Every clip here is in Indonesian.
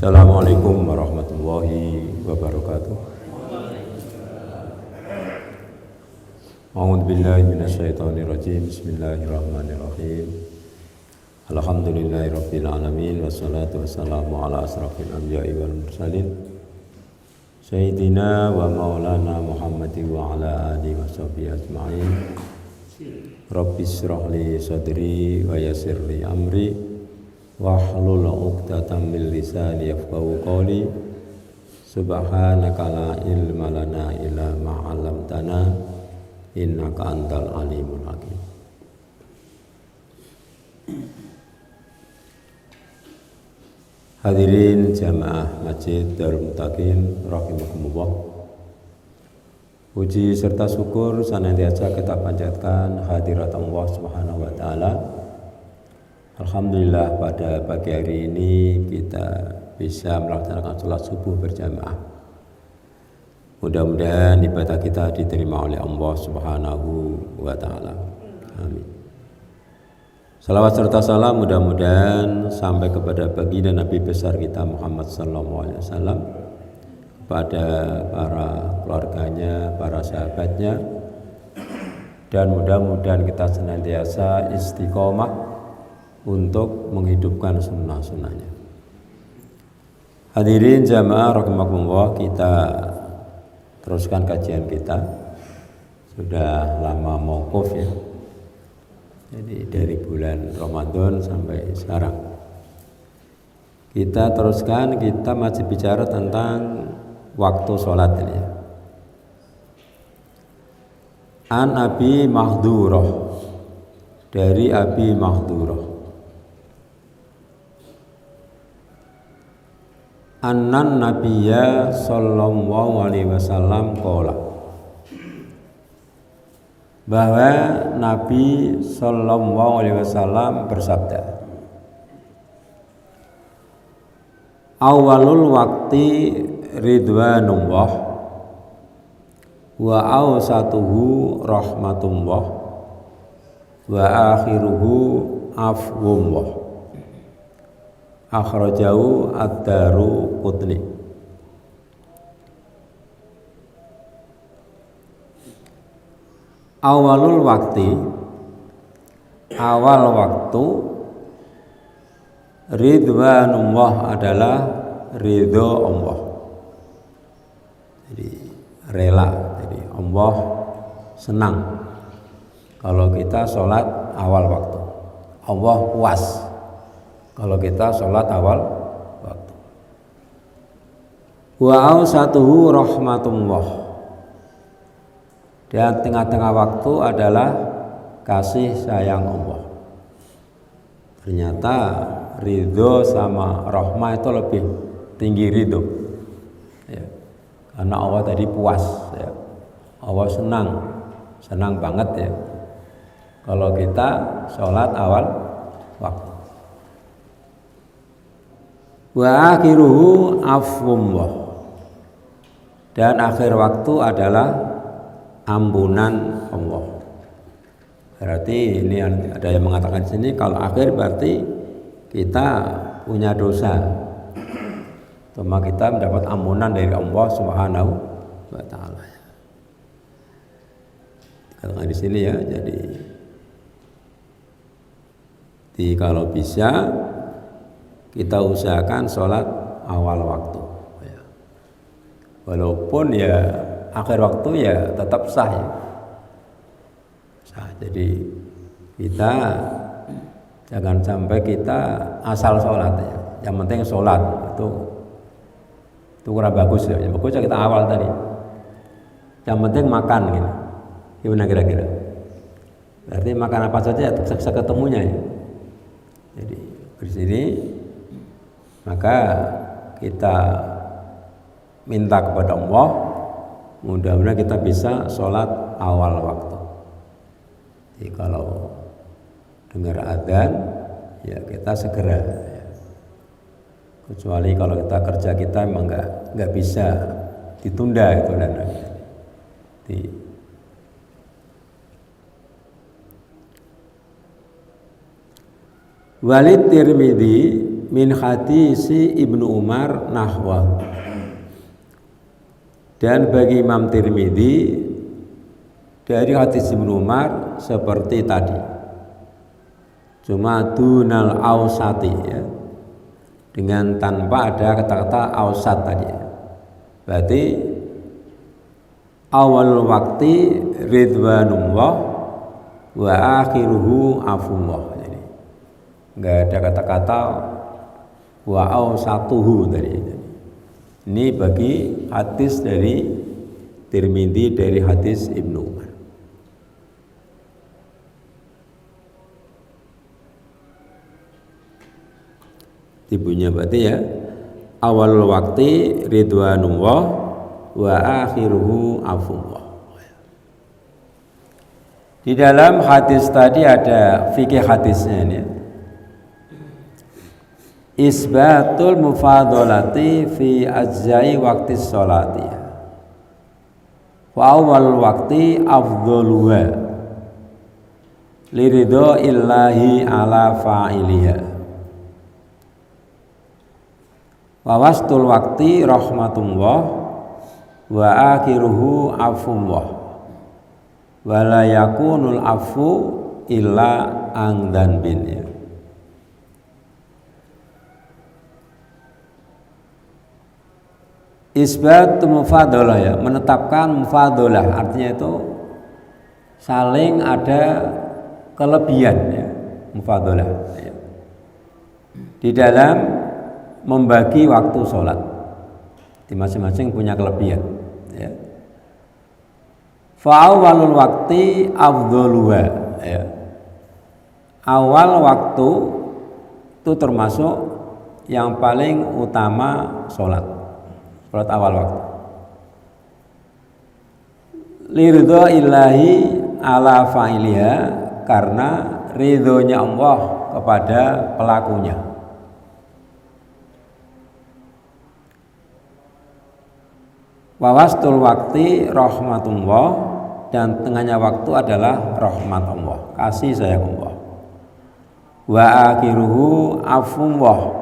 Assalamualaikum warahmatullahi wabarakatuh. A'udzu billahi minasyaitonir rajim. Bismillahirrahmanirrahim. Alhamdulillahirabbil alamin wassalatu wassalamu ala asrofil anbiya'i wal mursalin sayyidina wa maulana Muhammadin wa ala alihi washabbihi ajma'in. Rabbis shrah li sadri wa yassir li amri wahlul 'uqdatam min lisani yafqahu qawli. Subhanaka la ilma lana illa ma 'allamtana innaka antal alimul hakim. Hadirin jamaah Masjid Darul Muttaqin rahimakumullah. Puji serta syukur senantiasa kita panjatkan hadirat Allah Subhanahu wa taala. Alhamdulillah pada pagi hari ini kita bisa melaksanakan sholat subuh berjamaah. Mudah-mudahan ibadah kita diterima oleh Allah Subhanahu wa taala. Amin. Salawat serta salam mudah-mudahan sampai kepada baginda Nabi besar kita Muhammad sallallahu alaihi wasallam, kepada para keluarganya, para sahabatnya, dan mudah-mudahan kita senantiasa istiqomah untuk menghidupkan sunnah-sunnahnya. Hadirin jamaah rahimakumullah, kita teruskan kajian kita. Sudah lama mauquf ya. Jadi dari bulan Ramadan sampai sekarang. Kita teruskan, kita masih bicara tentang waktu sholat ini ya. An Abi Mahdurah, dari Abi Mahdurah. Annan Nabiyya sallallahu alaihi wasallam qala, bahwa Nabi sallallahu alaihi wasallam bersabda, awalul waqti ridwanullah wa awsatuhu rahmatullah wa akhiruhu afwullah. Akhrajahu ad-Daruqutni. Awalul waktu, awal waktu, ridwanullah adalah ridho Allah. Jadi rela, jadi Allah senang kalau kita sholat awal waktu. Allah puas kalau kita sholat awal waktu. Wa awsatuhu rahmatullah, dan tengah-tengah waktu adalah kasih sayang Allah. Ternyata ridho sama rahmah itu lebih tinggi ridho ya. Karena Allah tadi puas ya. Allah senang banget ya kalau kita sholat awal waktu. Wa akhiruhu afwullah, dan akhir waktu adalah ampunan Allah. Berarti ini ada yang mengatakan di sini kalau akhir berarti kita punya dosa, cuma kita mendapat ampunan dari Allah Subhanahu wa taala. Katakan di sini ya, jadi kalau bisa kita usahakan sholat awal waktu ya. Walaupun ya akhir waktu ya tetap sah ya. Sah. Jadi kita jangan sampai kita asal sholat ya. Yang penting sholat itu kurang bagus ya. Yang bagus kita awal tadi. Yang penting makan gitu. Gimana kira-kira? Berarti makan apa saja bisa ketemunya ya. Jadi di sini maka kita minta kepada Allah, mudah-mudahan kita bisa sholat awal waktu. Jadi kalau dengar adzan ya kita segera ya. Kecuali kalau kita kerja kita memang nggak bisa ditunda itu dan Walid Tirmidzi min hadisi Ibnu Umar nahwa. Dan bagi Imam Tirmidzi dari hadis Ibnu Umar seperti tadi. Cuma dunal ausati ya. Dengan tanpa ada kata-kata ausat tadi. Berarti awal waktu ridwanullah wa akhiruhu afullah. Jadi enggak ada kata-kata wa ausatuhu tadi. Ini bagi hadis dari Tirmidzi dari hadis Ibnu Umar. Ibunya berarti ya awal waktu ridwanullah wa akhiruhu afullah. Di dalam hadis tadi ada fikih hadisnya ini. Isbatul mufadolati fi ajzai waktu sholati. Wa awal waktu afdoluha liridho illahi ala fa'iliha. Wa wastul waktu rahmatullah wa akhiruhu afullah. Wa la yakunul afu illa angdan bin ya. Isbat mufadalah ya, menetapkan mufadalah artinya itu saling ada kelebihan ya, mufadalah ya. Di dalam membagi waktu sholat, di masing-masing punya kelebihan ya. Fa'awalul waktu afdoluha ya. Awal waktu itu termasuk yang paling utama sholat awal waktu. Liridho illahi ala fa'iliha, karena ridhonya Allah kepada pelakunya. Wawastul waktu rahmatullah, dan tengahnya waktu adalah rahmat Allah, kasih sayang Allah. Wa akhiruhu afullah,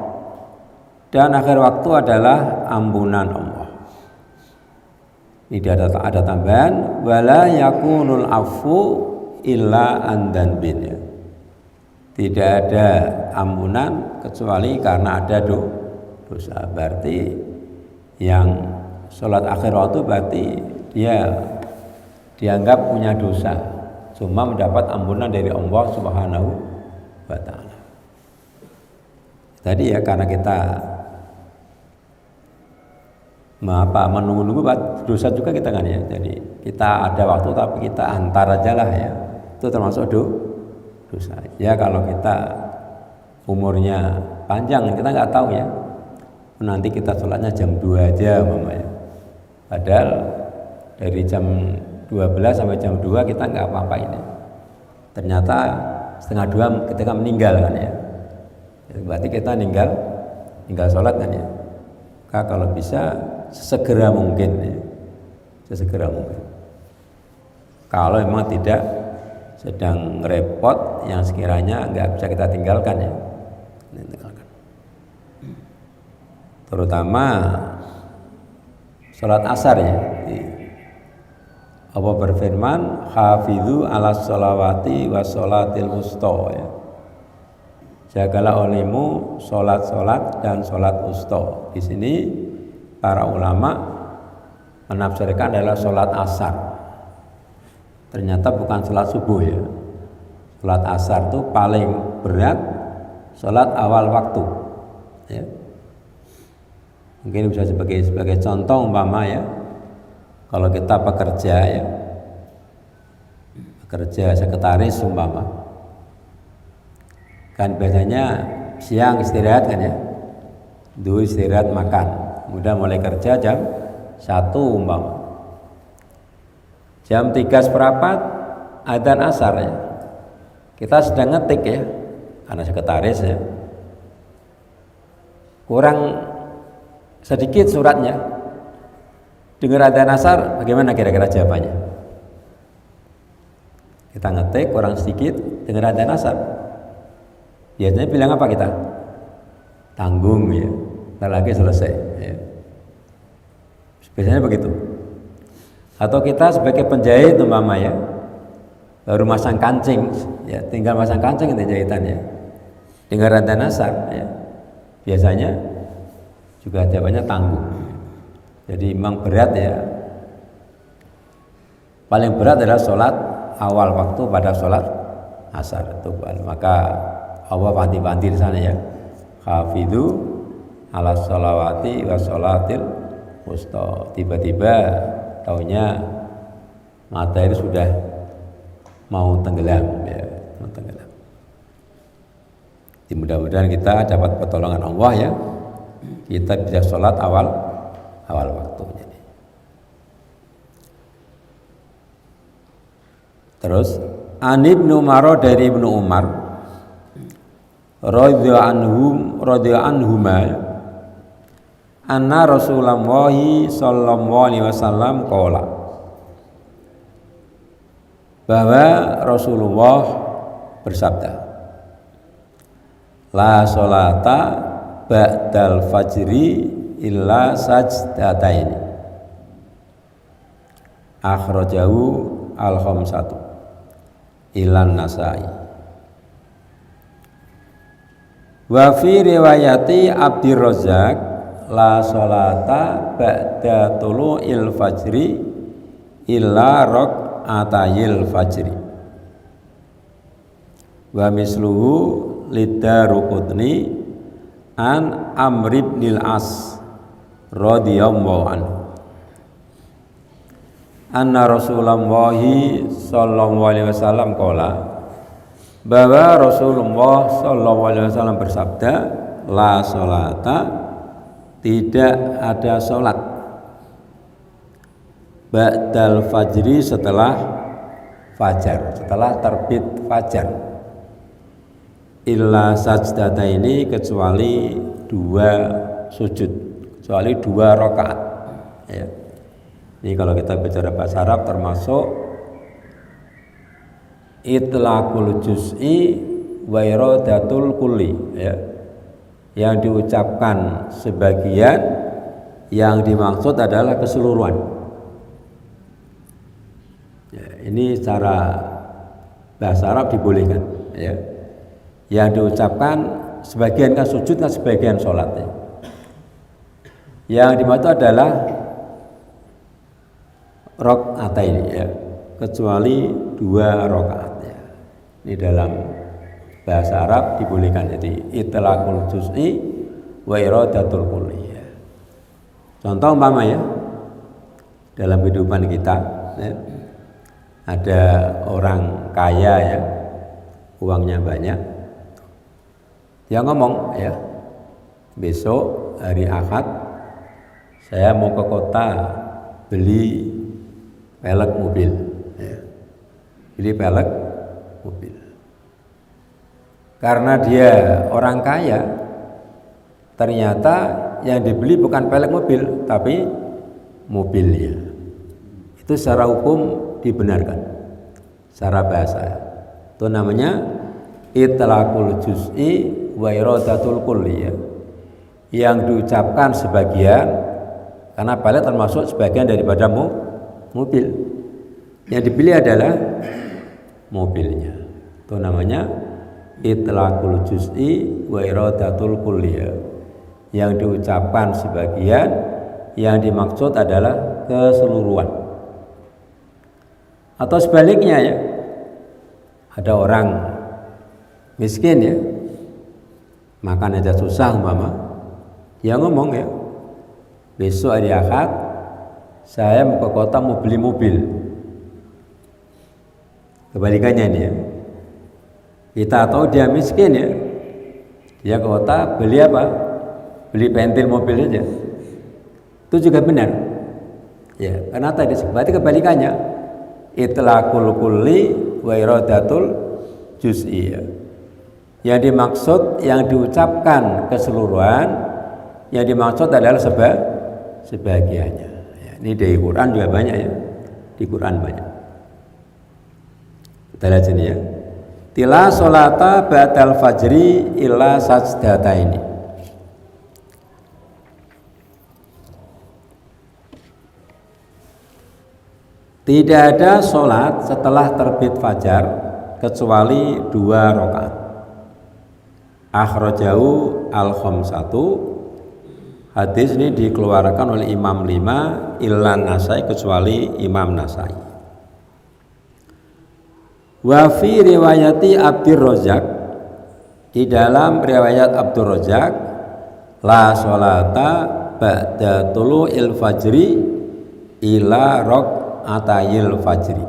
dan akhir waktu adalah ampunan Allah. Ini ada tambahan wala yakunul afu illa andan bin ya. Tidak ada ampunan kecuali karena ada dosa. Berarti yang sholat akhir waktu berarti dia dianggap punya dosa, cuma mendapat ampunan dari Allah Subhanahu wa ta'ala. Tadi ya karena kita menunggu-nunggu dosa juga kita kan ya. Jadi kita ada waktu tapi kita antar aja lah ya. Itu termasuk dosa. Ya kalau kita umurnya panjang kita nggak tahu ya. Nanti kita sholatnya jam 2 aja umpamanya. Padahal dari jam 12 sampai jam 2 kita nggak apa-apa ini. Ternyata setengah 2 ketika meninggal kan ya. Berarti kita ninggal sholat kan ya. Maka kalau bisa sesegera mungkin ya. Sesegera mungkin. Kalau memang tidak sedang repot yang sekiranya nggak bisa kita tinggalkan ya. Terutama sholat asar ya. Allah berfirman hafidhu ala sholawati wa sholatil wusta ya. Jagalah olehmu sholat dan sholat wusta. Di sini para ulama menafsirkan adalah sholat asar. Ternyata bukan sholat subuh ya. Sholat asar itu paling berat sholat awal waktu. Ya. Mungkin bisa sebagai contoh umpama ya. Kalau kita pekerja ya, pekerja sekretaris umpama, kan biasanya siang istirahat kan ya, dulu istirahat makan, kemudian mulai kerja jam 1 umpama, jam 3 seperempat adzan asar ya, kita sedang ngetik ya, karena sekretaris ya, kurang sedikit suratnya. Dengar adzan asar, bagaimana kira-kira jawabannya? Kita ngetik kurang sedikit, dengar adzan asar. Biasanya bilang apa kita? tanggung ya, ntar lagi selesai ya. Biasanya begitu. Atau kita sebagai penjahit umpama ya, baru masang kancing ya, tinggal masang kancing itu jahitan ya, tinggal rantai nasar ya, biasanya juga jawabannya tanggung. Jadi memang berat ya, paling berat adalah sholat awal waktu pada sholat asar itu. Maka Allah panti-panti di sana ya, hafidhu ala sholawati wa sholatil wusta. Tiba-tiba taunya matahari sudah mau tenggelam ya, mau tenggelam. Mudah-mudahan kita dapat pertolongan Allah ya, kita bisa sholat awal waktunya. Terus An Ibnu Umar, dari Ibnu Umar radhiyallahu anhuma, anna Rasulullah sallallahu alaihi wasallam qala, bahwa Rasulullah bersabda, la sholata ba'dal fajri illa sajdataini, akhrajahu al-khamsatu ilan Nasai. Wa fi riwayati Abdir Razzaq, la sholata ba'da tulu'il fajri illa rak'atayil fajri. Wa misluhu lidaruqutni an Amr ibn al-As radhiyallahu anhu, anna Rasulullah sallallahu alaihi wasallam qala, bahwa Rasulullah sallallahu alaihi wasallam bersabda, la sholata, tidak ada sholat, ba'dal fajri, setelah fajar, setelah terbit fajar, illa sajdata, ini kecuali 2 sujud, kecuali 2 rakaat ya. Ini kalau kita bicara bahasa Arab termasuk itlaqul juz'i wa iradatul kulli ya, yang diucapkan sebagian, yang dimaksud adalah keseluruhan ya. Ini secara bahasa Arab dibolehkan ya, yang diucapkan sebagian kan sujud, kan sebagian sholat ya. Yang dimaksud adalah rakaat ya, kecuali 2 rakaat ya. Ini dalam bahasa Arab dibolehkan, jadi itlaqul juz'i wa iradatul kulli ya. Contoh umpama ya, dalam kehidupan kita ya, ada orang kaya ya, uangnya banyak, dia ngomong ya, besok hari Ahad saya mau ke kota beli pelek mobil ya. Beli pelek mobil. Karena dia orang kaya, ternyata yang dibeli bukan pelek mobil tapi mobilnya. Itu secara hukum dibenarkan, secara bahasa itu namanya itlaqul juz'i wa iradatul kulli ya, yang diucapkan sebagian, karena pelek termasuk sebagian daripada mobil, yang dibeli adalah mobilnya. Itu namanya itlaqul juz'i wa iradatul kulliyah, yang diucapkan sebagian, yang dimaksud adalah keseluruhan. Atau sebaliknya ya, ada orang miskin ya, makan aja susah umpama, dia ngomong ya, besok hari Ahad saya mau ke kota mau beli mobil. Kebalikannya ini ya, kita tahu dia miskin ya, dia ke kota beli apa? Beli pentil mobil saja. Itu juga benar ya, karena tadi berarti kebalikannya, itlaqul kulli wa iradatul juz'i ya. Yang dimaksud, yang diucapkan keseluruhan, yang dimaksud adalah sebagiannya ya. Ini di Quran juga banyak ya, di Quran banyak. Kita lihat sini ya, tila sholata ba'dal fajri illa sajdataini, Tidak ada sholat setelah terbit fajar kecuali 2 rakaat. Akhrajahu al-khamsatu. Hadis ini dikeluarkan oleh Imam 5 illan Nasai kecuali Imam Nasai. Wa fi riwayati Abdur Razzaq, di dalam riwayat Abdur Razzaq, la sholata ba'da tulu'il fajri ila rak'atayil fajri.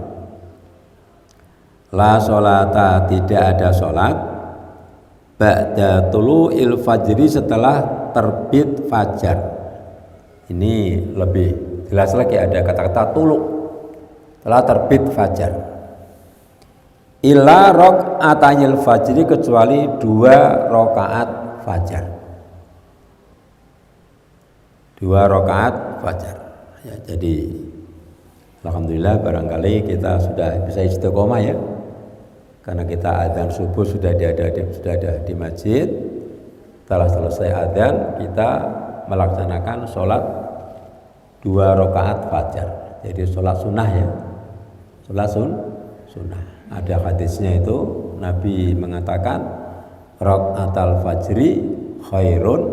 La sholata, tidak ada sholat ba'da tulu'il fajri, setelah terbit fajar. Ini lebih jelas lagi, ada kata-kata tulu, setelah terbit fajar. Ila rak'atayil fajri, kecuali 2 rakaat fajar. 2 rakaat fajar. Ya, jadi alhamdulillah barangkali kita sudah bisa istiqomah ya. Karena kita adzan subuh sudah ada di masjid. Setelah selesai adzan kita melaksanakan sholat 2 rakaat fajar. Jadi sholat sunnah ya. Sholat sunnah. Ada hadisnya itu Nabi mengatakan rakaatal fajri khairun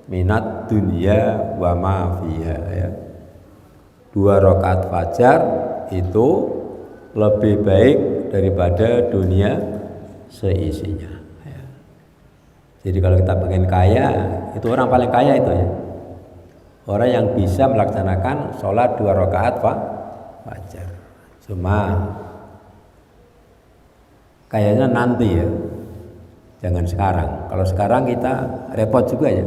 minat dunya wa ma fiha ya. 2 rakaat fajar itu lebih baik daripada dunia seisinya ya. Jadi kalau kita pengen kaya, itu orang paling kaya itu ya, orang yang bisa melaksanakan sholat 2 rakaat fajar. Cuma kayaknya nanti ya, jangan sekarang. Kalau sekarang kita repot juga ya.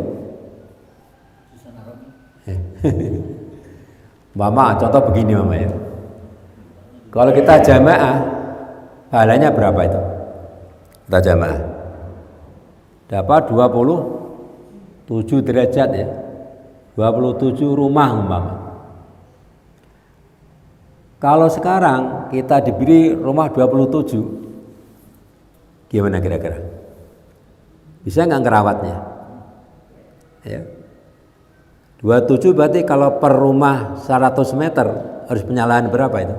Mama, contoh begini Mama ya. Kalau kita jamaah, pahalanya berapa itu? Kita jamaah dapat 27 derajat ya. 27 rumah umpama. Kalau sekarang kita diberi rumah 27, gimana kira-kira? Bisa nggak ngerawatnya? Ya. 27 berarti kalau per rumah 100 meter harus penyalahan berapa itu?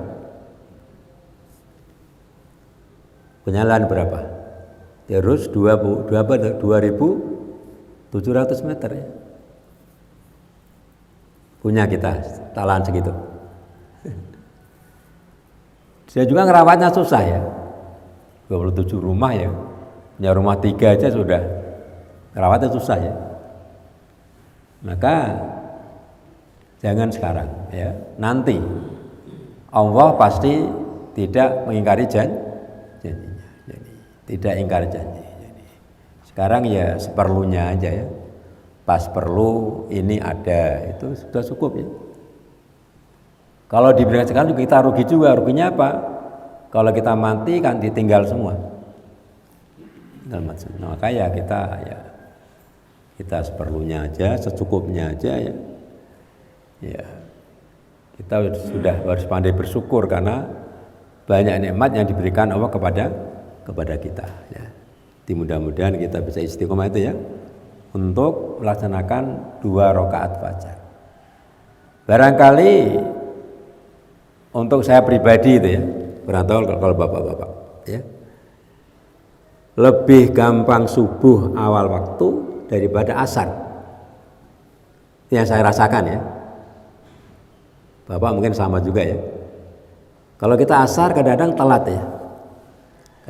Penyalahan berapa? Terus 2.700 meter ya. Punya kita talaan segitu. Saya juga ngerawatnya susah ya. 27 rumah ya. Punya rumah 3 aja sudah ngerawatnya susah ya. Maka jangan sekarang ya. Nanti Allah pasti tidak mengingkari janjinya. Tidak ingkar janji. Sekarang ya seperlunya aja ya. Pas perlu ini ada, itu sudah cukup ya. Kalau diberikan sekarang juga kita rugi juga. Ruginya apa? Kalau kita mati kan ditinggal semua. Maka ya kita seperlunya aja, secukupnya aja ya. Ya. Kita sudah harus pandai bersyukur karena banyak nikmat yang diberikan Allah kepada kita ya. Mudah-mudahan kita bisa istiqomah itu ya, untuk melaksanakan 2 rakaat fajar. Barangkali untuk saya pribadi itu ya, kurang tahu kalau bapak-bapak ya, lebih gampang subuh awal waktu daripada asar. Yang saya rasakan ya. Bapak mungkin sama juga ya. Kalau kita asar kadang-kadang telat ya.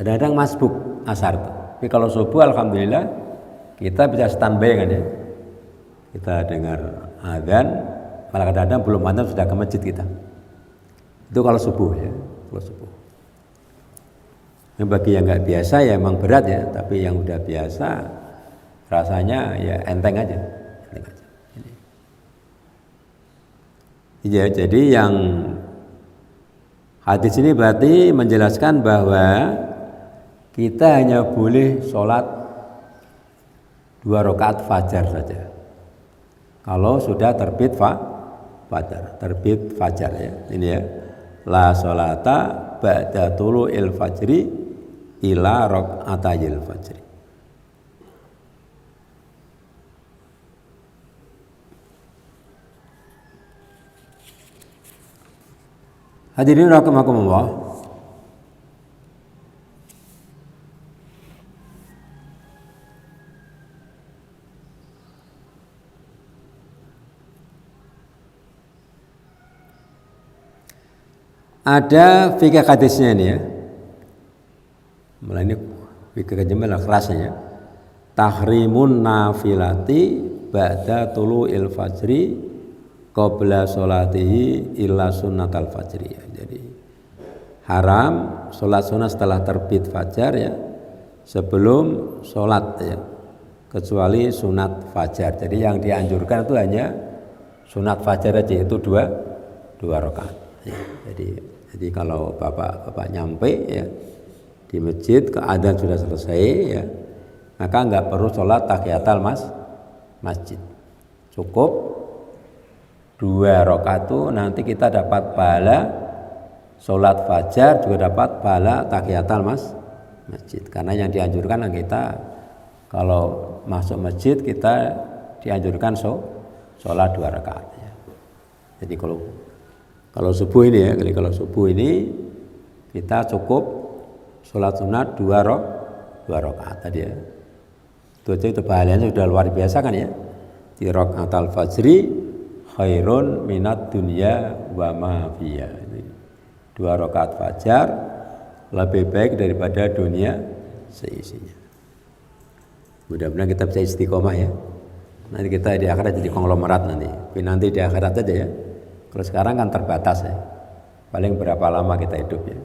Kadang-kadang masbuk asar. Tapi kalau subuh alhamdulillah kita bisa standby kan ya. Kita dengar azan, malah kadang-kadang belum azan sudah ke masjid kita. Itu kalau subuh ya, kalau subuh. Yang bagi yang nggak biasa ya emang berat ya, tapi yang udah biasa rasanya ya enteng aja. Ya, jadi yang hadis ini berarti menjelaskan bahwa kita hanya boleh sholat 2 rakaat fajar saja. Kalau sudah terbit fajar, terbit fajar ya. Ini ya. La sholata ba'da tulu'il fajri ila rak'atayil fajri. Hadirin rahimakumullah. Ada fikih hadisnya ini ya. Mulai ini fikih hadisnya kerasnya ya. Tahrimun nafilati ba'da tulu'il fajri qabla sholatihi illa sunnatal fajri. Jadi haram sholat sunnah setelah terbit fajar ya, sebelum sholat ya, kecuali sunat fajar. Jadi yang dianjurkan itu hanya sunat fajar aja, yaitu dua rakaat ya. Jadi kalau bapak nyampe ya di masjid, keadaan sudah selesai ya, maka nggak perlu sholat tahiyatul masjid, cukup 2 rakaat itu nanti kita dapat pahala sholat fajar, juga dapat pahala tahiyatul masjid. Karena yang dianjurkan kita kalau masuk masjid kita dianjurkan sholat 2 rakaat ya. Jadi kalau subuh ini ya, kalau subuh ini kita cukup sholat sunat 2 rakaat tadi ya. Itu pahalanya sudah luar biasa kan ya. Di rakaatul fajri khairun minat dunya wa ma fiha. 2 rakaat fajar lebih baik daripada dunia seisinya. Mudah-mudahan kita bisa istiqomah ya. Nanti kita di akhirat jadi konglomerat nanti. Tapi nanti di akhirat aja ya. Kalau sekarang kan terbatas ya. Paling berapa lama kita hidup ya.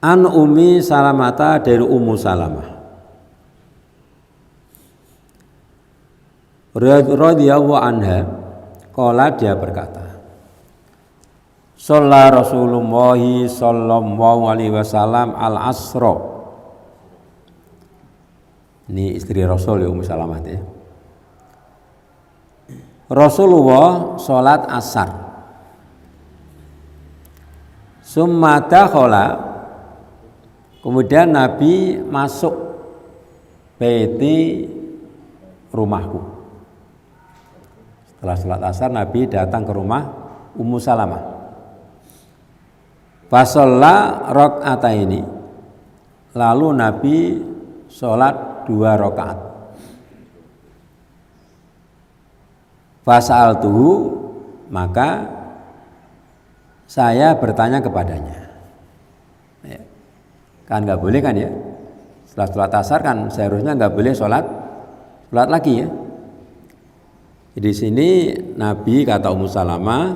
An Ummi Salamata, dari Ummu Salamah radhiyallahu anha, qala, dia berkata, shalla Rasulullah sallallahu alaihi wasallam al-asra. Ini istri Rasul ya, Ummu Salamah ya. Rasulullah sholat asar, summa dakhala, kemudian Nabi masuk baiti, rumahku. Setelah sholat asar Nabi datang ke rumah Ummu Salamah. Fasalla rakaataini, lalu Nabi sholat 2 rakaat. Fasa'altuhu, maka saya bertanya kepadanya. Ya. Kan nggak boleh kan ya? Setelah sholat asar kan seharusnya nggak boleh sholat lagi ya. Di sini Nabi, kata Ummu Salamah,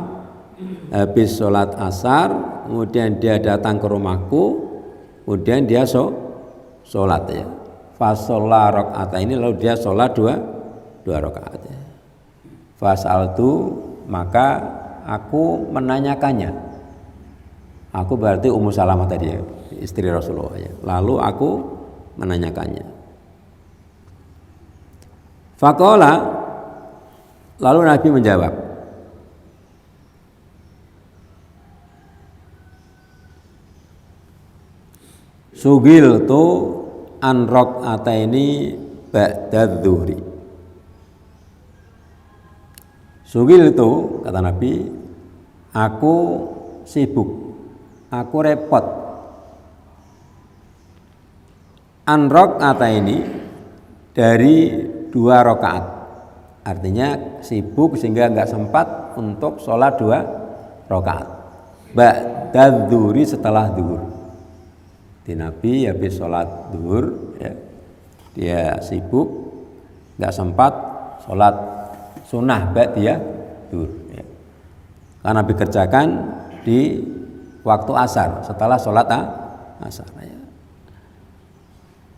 habis sholat asar, kemudian dia datang ke rumahku, kemudian dia sholat ya. Fasalla rakaataini, lalu dia sholat 2 rakaat ya. Fas'altu, maka aku menanyakannya. Aku berarti Ummu Salamah tadi ya, istri Rasulullah ya. Lalu aku menanyakannya. Faqala, lalu Nabi menjawab, sugiltu an rakaataini ba'da dzuhri. Sugil itu, kata Nabi, aku sibuk, aku repot. Anrok ata ini dari 2 rakaat, artinya sibuk sehingga nggak sempat untuk sholat 2 rakaat. Ba'da dzuri, setelah zuhur. Di Nabi habis sholat zuhur, ya, dia sibuk, nggak sempat sholat sunnah ba'diyah zuhur ya. Karena Nabi kerjakan di waktu asar, setelah sholat asar ya.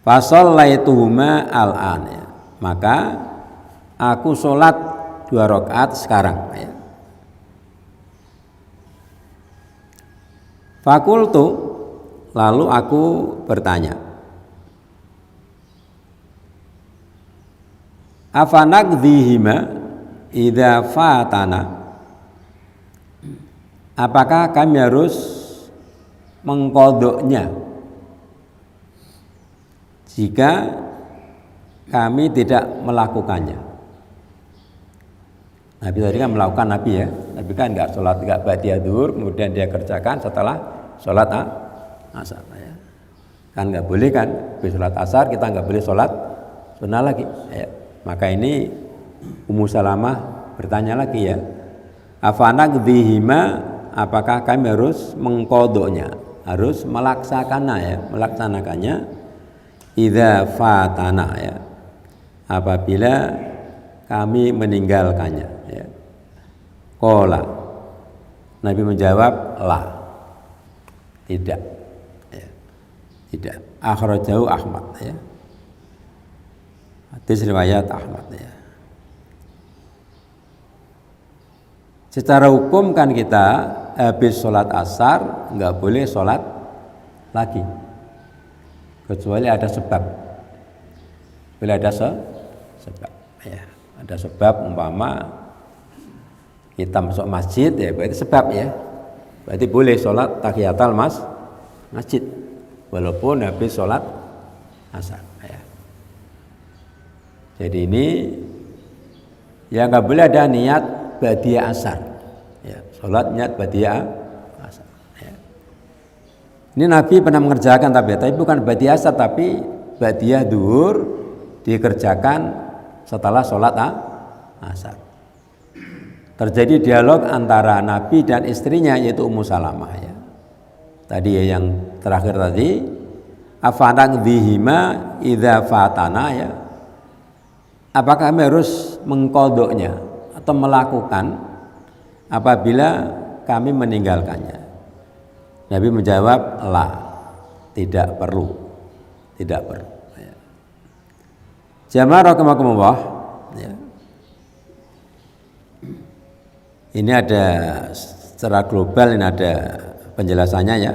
Fasallaituhuma al-an ya. Maka aku sholat 2 rakaat sekarang ya. Fakultu, lalu aku bertanya, afanaqdhihima idza fatana, apakah kami harus mengqodoknya jika kami tidak melakukannya? Nabi tadi kan melakukan Nabi ya. Nabi kan nggak sholat nggak ba'diyah zuhur, kemudian dia kerjakan setelah sholat asar. Ya. Kan nggak boleh kan, habis sholat asar kita nggak boleh sholat sunnah lagi. Ya. Maka ini Ummu Salamah bertanya lagi ya, afanaqdihima, apakah kami harus mengkodoknya, harus melaksanakannya idza fatana ya, apabila kami meninggalkannya ya. Qala, Nabi menjawab la, tidak ya. Tidak. Akhrajahu Ahmad ya. Hadis riwayat Ahmad ya. Secara hukum kan kita habis sholat asar nggak boleh sholat lagi, kecuali ada sebab. Bila ada sebab, ya. Ada sebab umpama kita masuk masjid ya berarti sebab ya. Berarti boleh sholat tahiyatul masjid walaupun habis sholat asar. Ya. Jadi ini ya nggak boleh ada niat ba'diyah asar, ya, sholat niat ba'diyah asar. Ya. Ini Nabi pernah mengerjakan tapi bukan ba'diyah asar, tapi ba'diyah zuhur dikerjakan setelah sholat asar. Terjadi dialog antara Nabi dan istrinya yaitu Ummu Salamah ya. Tadi ya, yang terakhir tadi afanaqdihima idza fatana ya. Apakah kami harus mengkodoknya atau melakukan apabila kami meninggalkannya? Nabi menjawab la, tidak perlu. Ya. Jamaah rahimakumullah ya. Ini ada secara global, ini ada penjelasannya ya.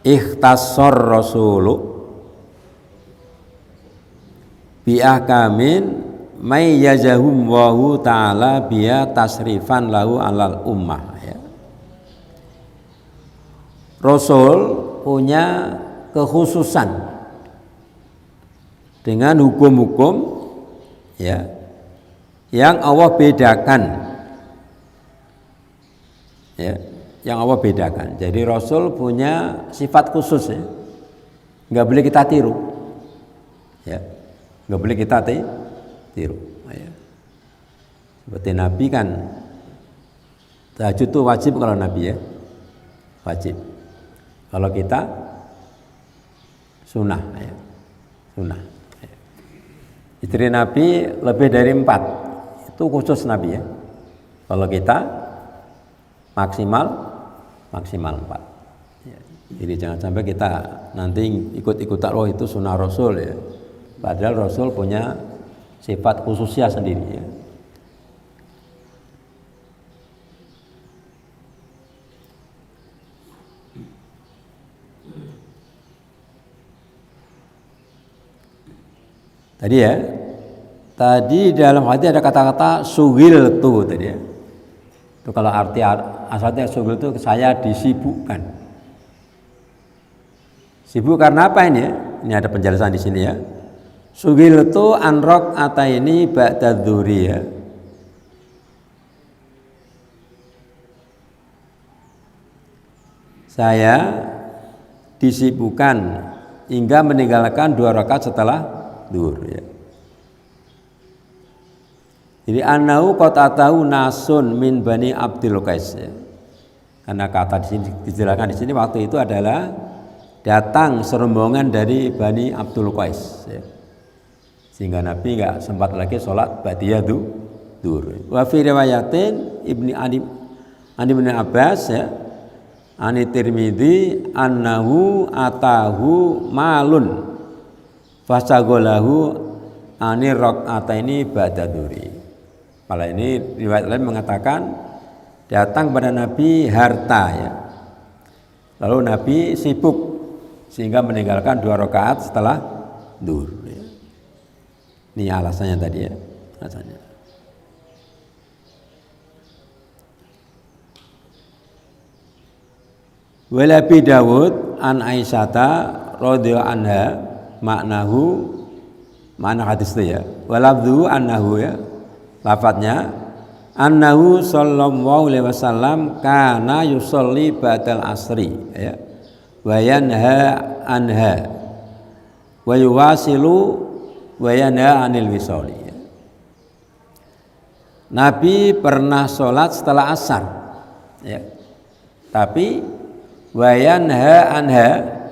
Ikhtasar rasulu bi'ahkamin may yajahum wahu ta'ala biya tasrifan lahu alal ummah ya. Rasul punya kekhususan dengan hukum-hukum ya yang Allah bedakan ya, yang Allah bedakan. Jadi Rasul punya sifat khusus ya, nggak boleh kita tiru ya, nggak boleh kita tiru ya. Seperti Nabi kan tahajud itu wajib kalau Nabi ya, wajib. Kalau kita sunnah ya, sunnah ya. Istri Nabi lebih dari 4 itu khusus Nabi ya. Kalau kita maksimal 4 ya. Jadi jangan sampai kita nanti ikut-ikutan oh itu sunnah Rasul ya, padahal Rasul punya sifat khususnya sendiri ya. Tadi dalam hadis ada kata-kata sugil tu tadi ya. Itu kalau arti asalnya sugil itu saya disibukkan. Sibuk karena apa ini ya? Ini ada penjelasan di sini ya. Sugil itu anrok ataini ba'da dzuri ya. Saya disibukkan hingga meninggalkan 2 rakaat setelah zuhur ya. Jadi annahu qatatahu nasun min bani Abdul Qais ya. Karena kata di sini dijelaskan di sini waktu itu adalah datang serombongan dari Bani Abdul Qais ya. Sehingga Nabi enggak sempat lagi sholat ba'diyah zuhur. Wa fi riwayatin Ibni bin Abbas ya. Ani Tirmidzi annahu atahu malun fasagolahu ani rakaataini ba'da dzuri. Kalau ini riwayat lain mengatakan datang pada Nabi harta ya. Lalu Nabi sibuk sehingga meninggalkan 2 rakaat setelah zuhur ya. Ini alasannya tadi ya, alasannya. Wala bi Dawud an Aisyata radhiyallahu anha makna hadis itu ya. Walabdu annahu ya. Lafadznya annahu sallallahu alaihi wasallam kana yusolli ba'dal asri ya wa yanha anha wa yuwasilu wa yanha anil wisali ya. Nabi pernah sholat setelah asar ya. Tapi wa yanha anha,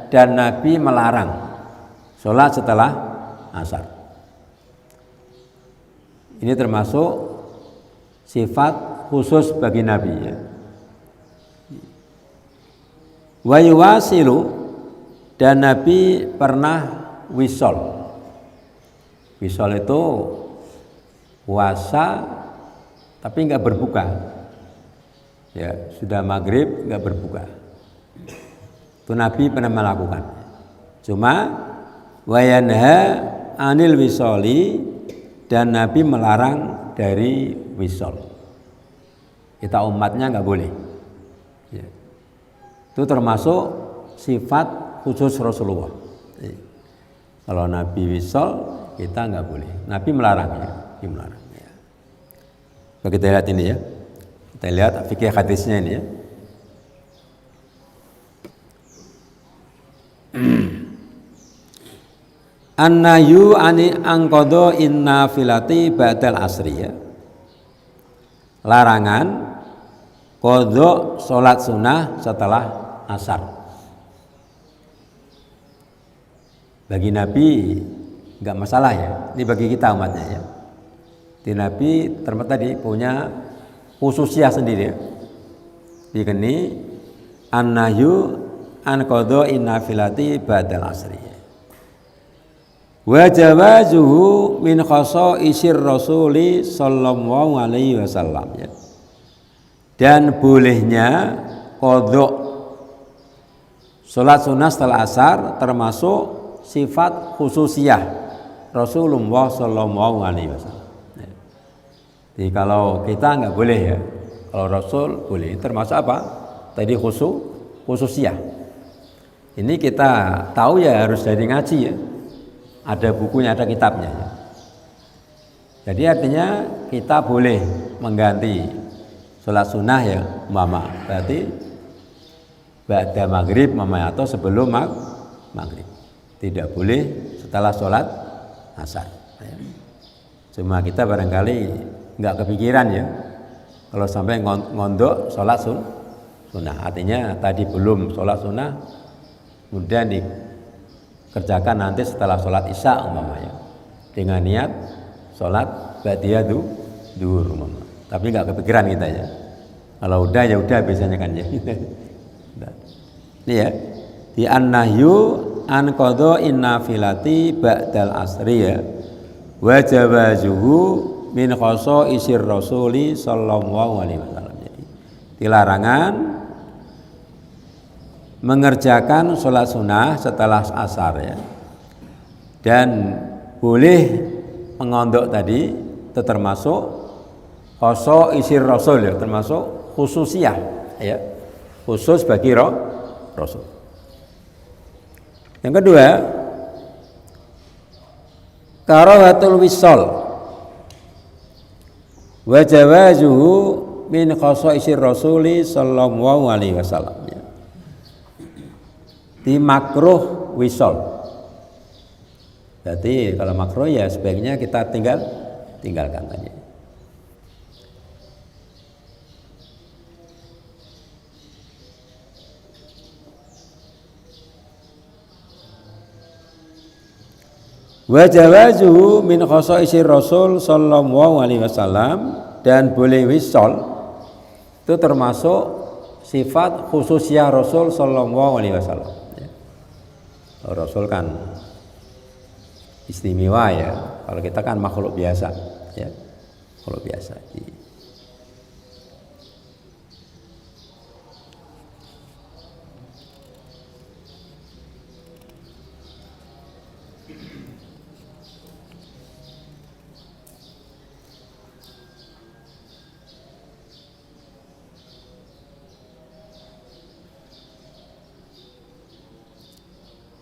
dan Nabi melarang sholat setelah asar. Ini termasuk sifat khusus bagi Nabi ya. Wa yuwasilu, dan Nabi pernah wisol. Wisol itu puasa tapi enggak berbuka. Ya, sudah maghrib enggak berbuka. Itu Nabi pernah melakukan. Cuma wa yanha anil wisoli, dan Nabi melarang dari wisol. Kita umatnya nggak boleh. Ya. Itu termasuk sifat khusus Rasulullah. Ya. Kalau Nabi wisol, kita nggak boleh. Nabi melarang ya. Nabi melarang. Ya. Coba kita lihat ini ya. Kita lihat fikih hadisnya ini ya. An-nahyu ani angqadha inna filati ba'dal asri ya. Larangan qadha salat sunnah setelah asar. Bagi Nabi enggak masalah ya. Ini bagi kita umatnya ya. Di Nabi tadi punya khususiyah sendiri ya. Dikeni an-nahyu an qadha inna filati ba'dal asri. Wa jawazuhu min khasaisir rasuli sallallahu alaihi wasallam ya. Dan bolehnya qadha salat sunnah setelah asar termasuk sifat khususiyah Rasulullah sallallahu alaihi wasallam ya. Jadi kalau kita enggak boleh ya. Kalau Rasul boleh, termasuk apa? Tadi khususiyah. Ini kita tahu ya harus dari ngaji ya. Ada bukunya, ada kitabnya. Jadi artinya kita boleh mengganti sholat sunnah ya, mama. Berarti ba'da maghrib mama, atau sebelum maghrib. Tidak boleh setelah sholat asar. Cuma kita barangkali nggak kepikiran ya, kalau sampai ngondok sholat sunnah. Artinya tadi belum sholat sunnah, kemudian kerjakan nanti setelah sholat isya umpamanya dengan niat sholat ba'diyah duhur umpamanya. Tapi nggak kepikiran kita ya. Kalau udah ya udah biasanya kan ya. Ini ya. Di an-nahyu an qadha inna filati ba'dal asri ya. Wa jawazuhu min khasaisir rasuli sallallahu alaihi wasallam. Jadi dilarangan mengerjakan sholat sunnah setelah asar ya, dan boleh mengondok tadi itu termasuk khasaisir rasul ya, termasuk khususiyah ya, khusus bagi Rasul. Yang kedua, karahatul wisol wa jawazuhu min khasaisir rasuli sallallahu alaihi wasallam ya. Di makruh wisol. Jadi kalau makruh ya sebaiknya kita tinggalkan tadi. Wa jawazuhu min khasaisir rasul sallallahu alaihi wasallam, dan boleh wisol itu termasuk sifat khususnya Rasul sallallahu alaihi wasallam. Rasul kan istimewa ya. Kalau kita kan makhluk biasa ya. Makhluk biasa.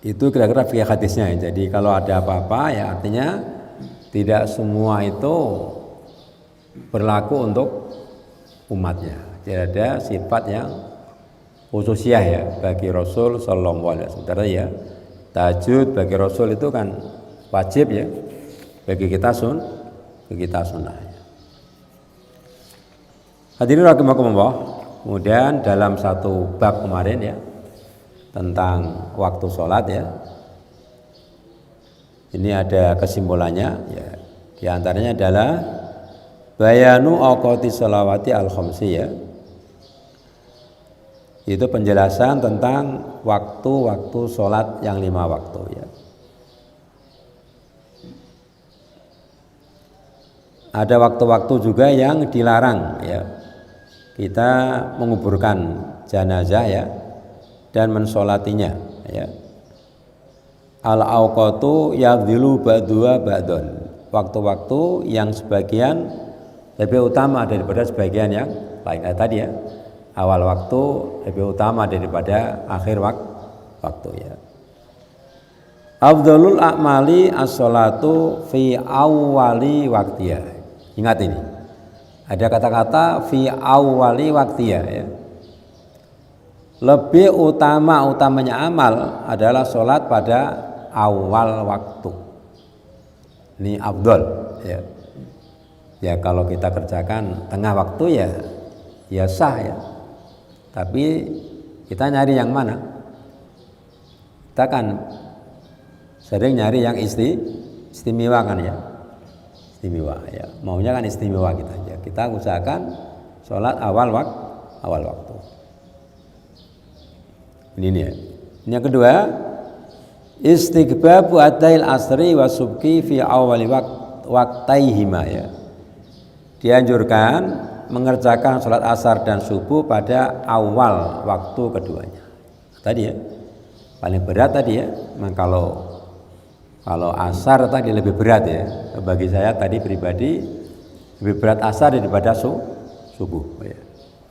Itu kira-kira fikih hadisnya. Jadi kalau ada apa-apa ya artinya tidak semua itu berlaku untuk umatnya. Tidak ada sifat yang khususiyah ya bagi Rasul sallallahu alaihi wasallam. Sementara ya tahajud bagi Rasul itu kan wajib ya, bagi kita sunnah. Hadirin rahimakumullah. Kemudian dalam satu bab kemarin ya tentang waktu sholat ya, ini ada kesimpulannya ya. Di antaranya adalah bayanu awqati sholawati al-khamsi ya. Itu penjelasan tentang waktu-waktu sholat yang 5 waktu ya. Ada waktu-waktu juga yang dilarang ya. Kita menguburkan jenazah ya dan mensolatinya ya. Al-awqatu yadhilu ba'dua ba'dun. Waktu-waktu yang sebagian lebih utama daripada sebagian yang lain. Tadi ya, awal waktu lebih utama daripada akhir waktu ya. Afdhalul a'mali as-sholatu fi awwali waqtiha. Ingat ini. Ada kata-kata fi awwali waqtiha ya. Lebih utamanya amal adalah sholat pada awal waktu. Ini afdal ya. Ya kalau kita kerjakan tengah waktu ya sah ya. Tapi kita nyari yang mana? Kita kan sering nyari yang istimewa kan ya. Istimewa ya. Maunya kan istimewa kita aja. Kita usahakan sholat awal waktu. Ini ya. Ini yang kedua, istighbabu adail asri wa subki fi awali waqtaihima ya. Dianjurkan mengerjakan sholat asar dan subuh pada awal waktu keduanya. Tadi ya, paling berat tadi ya. Memang kalau asar tadi lebih berat ya. Bagi saya tadi pribadi lebih berat asar daripada subuh. Ya.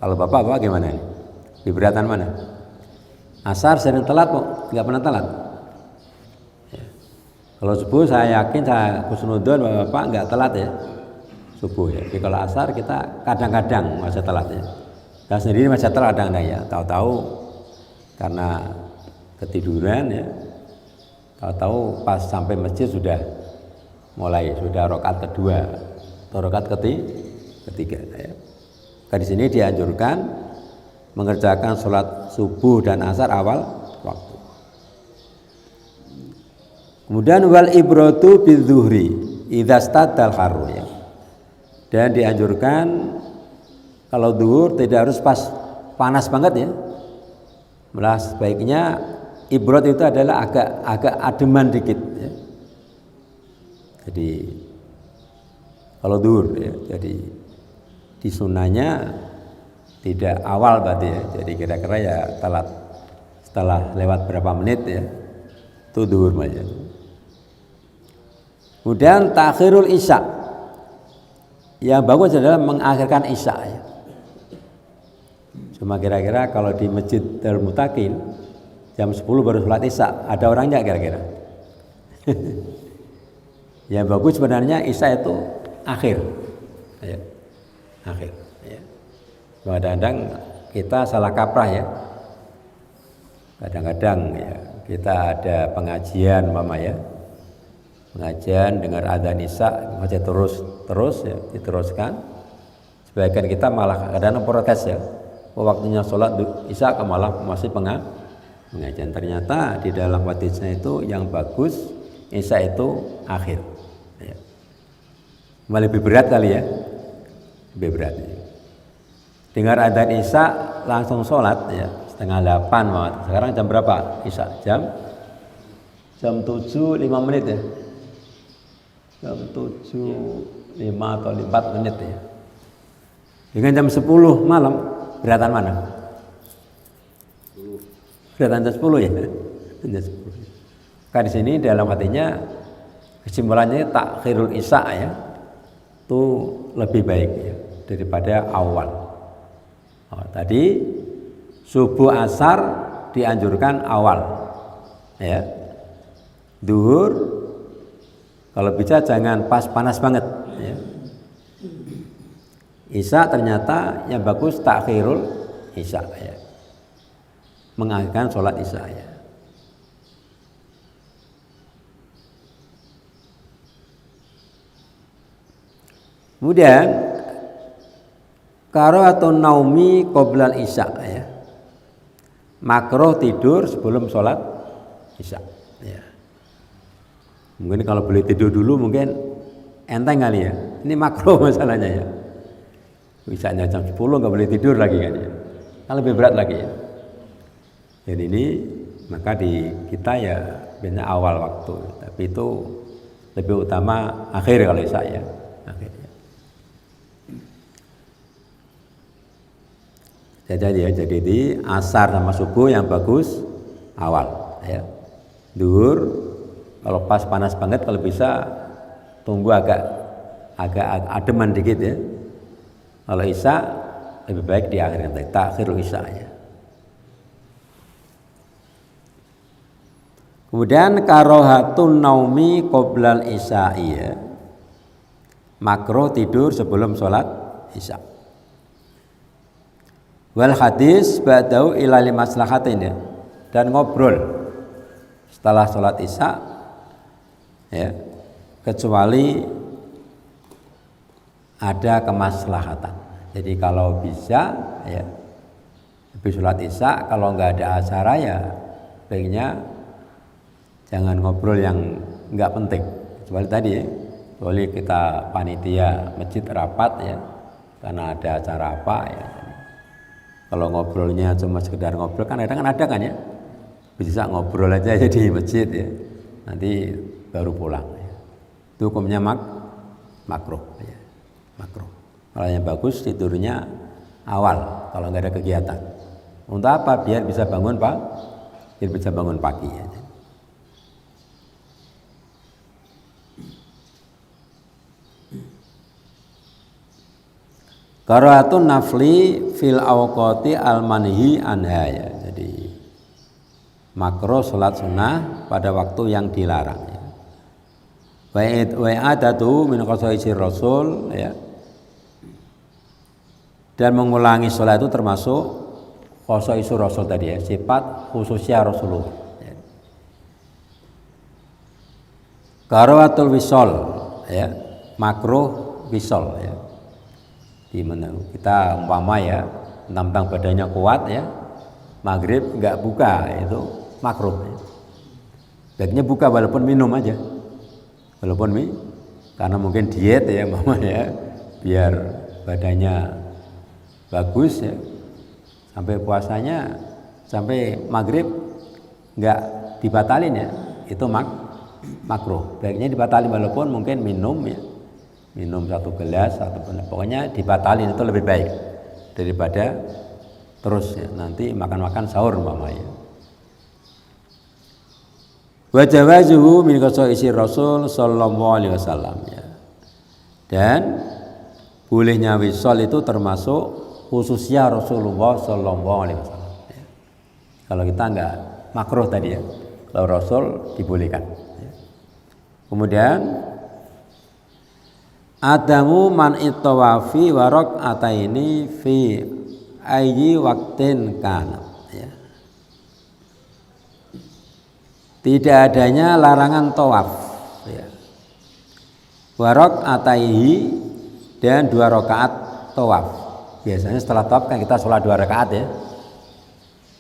Kalau bapak gimana nih? Lebih beratan mana? Asar sering telat kok, nggak pernah telat. Ya. Kalau subuh saya yakin saya husnudon bapak nggak telat ya. Subuh ya. Tapi kalau asar kita kadang-kadang masih telat ya. Saya sendiri masih telat kadang-kadang ya. Tahu-tahu karena ketiduran ya. Tahu-tahu pas sampai masjid sudah rakaat kedua atau rakaat ketiga ya. Di sini dianjurkan mengerjakan sholat subuh dan asar awal waktu. Kemudian wal ibratu bidzuhri idza stadal haru ya. Dan dianjurkan kalau zuhur tidak harus pas panas banget ya. Malah sebaiknya ibrat itu adalah agak ademan dikit ya. Jadi kalau zuhur ya, jadi di sunnahnya tidak awal berarti ya. Jadi kira-kira ya telat setelah lewat berapa menit ya. Itu zuhur aja. Kemudian takhirul isya. Yang bagus adalah mengakhirkan isya ya. Cuma kira-kira kalau di Masjid Darul Mutakin jam 10 baru sholat isya, ada orangnya kira-kira. Yang bagus sebenarnya isya itu akhir ya. Akhir ya. Kadang-kadang kita salah kaprah ya. Kadang-kadang ya kita ada pengajian mama ya. Pengajian dengar adzan isya masih terus ya diteruskan. Sebagian kita malah kadang-kadang protes ya. Waktunya sholat isya malah masih pengajian. Ternyata di dalam hadisnya itu yang bagus isya itu akhir ya. Malah lebih berat kali ya. Lebih berat ya. Dengar adzan isya langsung sholat ya 7:30. Sekarang jam berapa isya? Jam 7:05 menit ya. Jam 7:05 atau 4 menit ya. Dengan jam 10 malam beratan mana? 10. Beratan jam 10 ya. Jam 10. Karena di sini dalam hatinya kesimpulannya takhirul isya ya. Itu lebih baik ya daripada awal. Tadi subuh asar dianjurkan awal ya. Zuhur kalau bisa jangan pas panas banget ya. Isya ternyata yang bagus takhirul isya ya. Mengakhirkan sholat isya ya. Kemudian karahatun naumi qoblal isya ya. Makruh tidur sebelum sholat isya ya. Mungkin kalau boleh tidur dulu mungkin enteng kali ya. Ini makruh masalahnya ya. Misalnya jam 10 nggak boleh tidur lagi kan ya. Kan lebih berat lagi ya. Jadi ini maka di kita ya biasanya awal waktu, tapi itu lebih utama akhir kalau saya. Akhirnya. Jadi di asar sama subuh yang bagus awal ya. Duhur kalau pas panas banget kalau bisa tunggu agak ademan dikit ya. Kalau isya lebih baik di akhir nanti takhirul isya ya. Kemudian karohatun naumi qoblal isya'i ya. Makruh tidur sebelum sholat isya. Wal hadis ba'dahu ila limaslahatin ya. Dan ngobrol setelah sholat isya ya. Kecuali ada kemaslahatan. Jadi kalau bisa ya habis sholat isya kalau nggak ada acara ya baiknya jangan ngobrol yang nggak penting. Kecuali tadi ya, kecuali kita panitia masjid rapat ya karena ada acara apa ya. Kalau ngobrolnya cuma sekedar ngobrol kan ada kan ya. Bisa ngobrol aja di masjid ya. Nanti baru pulang ya. Itu hukumnya makruh ya. Makruh. Kalau yang bagus tidurnya awal kalau nggak ada kegiatan. Untuk apa? Biar bisa bangun pagi ya. Qiraatun nafli fil awqati al manhi anha ya. Jadi makruh salat sunnah pada waktu yang dilarang ya. Wa adatu min qasaisir rasul ya. Dan mengulangi sholat itu termasuk qasaisur rasul tadi ya, sifat khususnya Rasulullah ya. Karawatul wisol ya, makruh wisol ya. Di mana kita umpama ya, mentang badannya kuat ya, maghrib nggak buka itu makruh ya. Baiknya buka walaupun minum aja. Walaupun karena mungkin diet ya mama ya, biar badannya bagus ya, sampai puasanya sampai maghrib nggak dibatalin ya, itu makruh. Baiknya dibatalin walaupun mungkin minum ya, minum 1 gelas atau pokoknya dibatalin itu lebih baik daripada terus ya, nanti makan sahur mama ya. Wa jawazuhu min qasaisi Rasul sallallahu alaihi wasallam ya. Dan bolehnya wisol itu termasuk khususnya Rasulullah sallallahu alaihi wasallam ya. Kalau kita enggak makruh tadi ya. Kalau Rasul dibolehkan ya. Kemudian adamu man itawafi wa raq'ataini fi ayyi waqtin kana ya. Tidak adanya larangan tawaf ya. Wa raq'ataihi dan 2 rakaat tawaf. Biasanya setelah tawaf kan kita sholat 2 rakaat ya.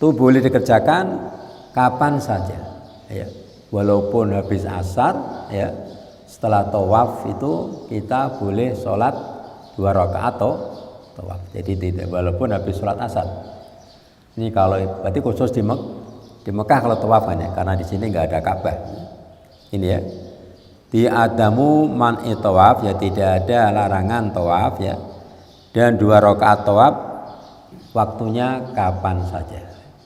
Itu boleh dikerjakan kapan saja ya. Walaupun habis asar ya, setelah tawaf itu kita boleh sholat 2 rakaat atau tawaf. Jadi tidak walaupun habis sholat asar. Ini kalau berarti khusus di Mekah kalau tawaf ya, karena di sini nggak ada Ka'bah. Ini ya. Di adamu man tawaf ya, tidak ada larangan tawaf ya. Dan 2 rakaat tawaf waktunya kapan saja.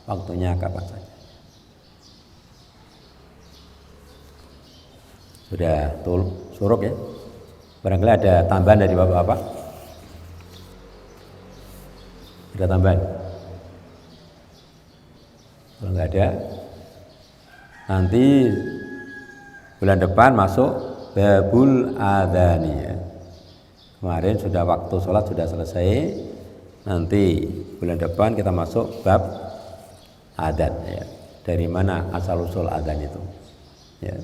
Waktunya kapan saja. Sudah suruk ya. Barangkali ada tambahan dari Bapak-bapak. Ada tambahan? Kalau nggak ada, nanti bulan depan masuk babul adhani ya. Kemarin sudah waktu sholat sudah selesai. Nanti bulan depan kita masuk bab adzan ya. Dari mana asal usul adzan itu? Ya.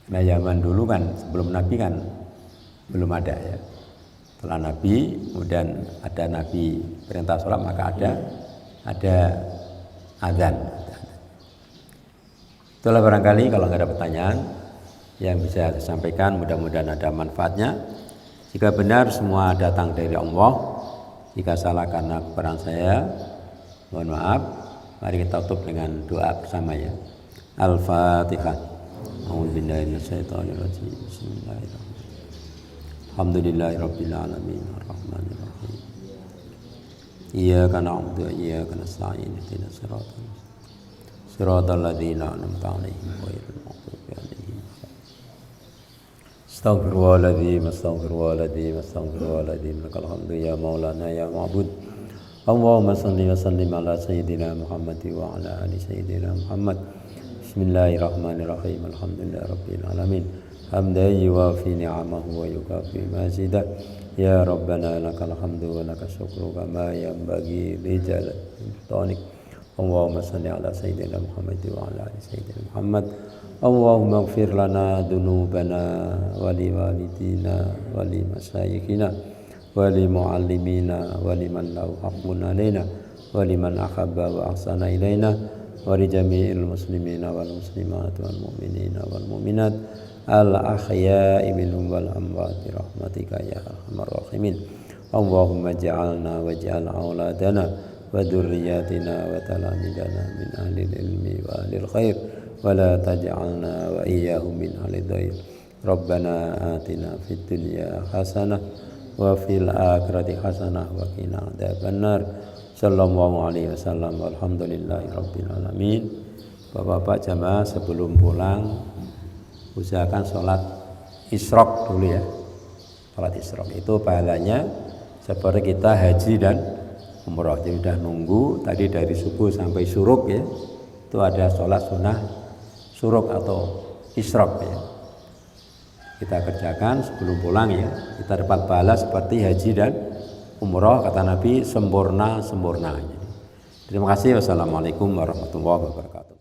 Nah zaman dulu kan sebelum Nabi kan belum ada ya. Setelah Nabi, kemudian ada Nabi perintah sholat maka ada adzan. Itulah barangkali kalau nggak ada pertanyaan yang bisa disampaikan, mudah-mudahan ada manfaatnya. Jika benar semua datang dari Allah, jika salah karena kekurang saya, mohon maaf. Mari kita tutup dengan doa bersama ya. Al-Fatihah. A'udzubillahi minasyaitonirrajim. Bismillahirrahmanirrahim. Alhamdulillahirabbil alamin arrahmanir rahim. Iyyaka na'budu wa iyyaka nasta'in ihdinas siratal ladzina an'amta 'alaihim ghairil maghdubi 'alaihim. Astaghfirullahaladzim lakal hamdu ya maulana ya ma'bud. Allahumma salli wa sallim ala sayyidina Muhammad wa ala ali sayyidina Muhammad. Bismillahirrahmanirrahim. Alhamdulillahi rabbil alamin. Hamdan yuwafi ni'amahu wa yukafi mazidah. Ya Rabbana lakal hamdu wa lakal syukru kama yanbaghi li jalali sultanik. Allahumma salli ala sayyidina Muhammad wa ala ali sayyidina Muhammad. Allahumma ighfir lana dhunubana wa li walidina wa li masyayikhina wa li muallimina wa liman lahu haqqun alaina wa liman ahabba wa ahsana ilaina wa li jami'il muslimina wal muslimat wal mu'minina wal mu'minat al ahya'i minhum wal amwat bi rahmatika ya arhamar rahimin. Allahumma ij'alna waj'al auladana wa dhurriyyatina wa talamidana min ahlil ilmi wa ahlil khair wa la taj'alna wa iyyahum min ahlid dhair. Rabbana atina fid dunya hasanah wa fil akhirati hasanah wa qina adzabannar. Sallallahu alaihi wasallam walhamdulillahi rabbil alamin. Bapak-bapak jamaah sebelum pulang usahakan sholat isyraq dulu ya. Sholat isyraq itu pahalanya seperti kita haji dan umrah. Jadi sudah nunggu tadi dari subuh sampai syuruk ya. Itu ada sholat sunnah syuruk atau isyraq ya. Kita kerjakan sebelum pulang ya. Kita dapat pahala seperti haji dan umrah, kata Nabi, sempurna. Terima kasih. Wassalamualaikum warahmatullahi wabarakatuh.